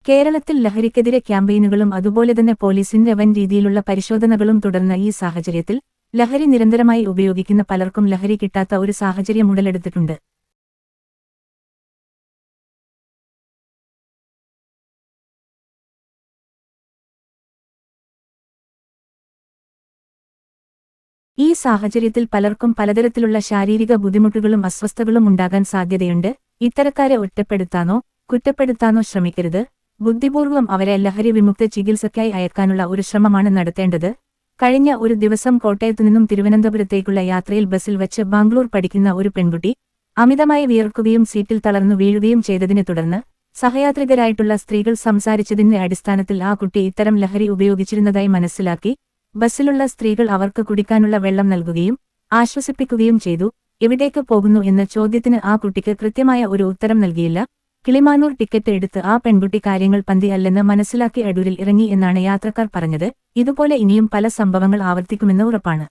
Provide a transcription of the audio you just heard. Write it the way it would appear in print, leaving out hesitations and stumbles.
കേരളത്തിൽ ലഹരിക്കെതിരെ ക്യാമ്പയിനുകളും അതുപോലെതന്നെ പോലീസിന്റെ വൻ രീതിയിലുള്ള പരിശോധനകളും തുടർന്ന ഈ സാഹചര്യത്തിൽ ലഹരി നിരന്തരമായി ഉപയോഗിക്കുന്ന പലർക്കും ലഹരി കിട്ടാത്ത ഒരു സാഹചര്യം ഉടലെടുത്തിട്ടുണ്ട്. ഈ സാഹചര്യത്തിൽ പലർക്കും പലതരത്തിലുള്ള ശാരീരിക ബുദ്ധിമുട്ടുകളും അസ്വസ്ഥതകളും ഉണ്ടാകാൻ സാധ്യതയുണ്ട്. ഇത്തരക്കാരെ ഒറ്റപ്പെടുത്താനോ കുറ്റപ്പെടുത്താനോ ശ്രമിക്കരുത്. ബുദ്ധിപൂർവ്വം അവരെ ലഹരി വിമുക്ത ചികിത്സയ്ക്കായി അയക്കാനുള്ള ഒരു ശ്രമമാണ് നടത്തേണ്ടത്. കഴിഞ്ഞ ഒരു ദിവസം കോട്ടയത്തുനിന്നും തിരുവനന്തപുരത്തേക്കുള്ള യാത്രയിൽ ബസിൽ വച്ച് ബാംഗ്ലൂർ പഠിക്കുന്ന ഒരു പെൺകുട്ടി അമിതമായി വിയർക്കുകയും സീറ്റിൽ തളർന്നു വീഴുകയും ചെയ്തതിനെ തുടർന്ന് സഹയാത്രികരായിട്ടുള്ള സ്ത്രീകൾ സംസാരിച്ചതിന്റെ അടിസ്ഥാനത്തിൽ ആ കുട്ടി ഇത്തരം ലഹരി ഉപയോഗിച്ചിരുന്നതായി മനസ്സിലാക്കി ബസ്സിലുള്ള സ്ത്രീകൾ അവർക്ക് കുടിക്കാനുള്ള വെള്ളം നൽകുകയും ആശ്വസിപ്പിക്കുകയും ചെയ്തു. എവിടേക്ക് പോകുന്നു എന്ന ചോദ്യത്തിന് ആ കുട്ടിക്ക് കൃത്യമായ ഒരു ഉത്തരം നൽകിയില്ല. കിളിമാനൂർ ടിക്കറ്റ് എടുത്ത് ആ പെൺകുട്ടി കാര്യങ്ങൾ പന്തി അല്ലെന്ന് മനസ്സിലാക്കി അടൂരിൽ ഇറങ്ങി എന്നാണ് യാത്രക്കാർ പറഞ്ഞത്. ഇതുപോലെ ഇനിയും പല സംഭവങ്ങൾ ആവർത്തിക്കുമെന്ന് ഉറപ്പാണ്.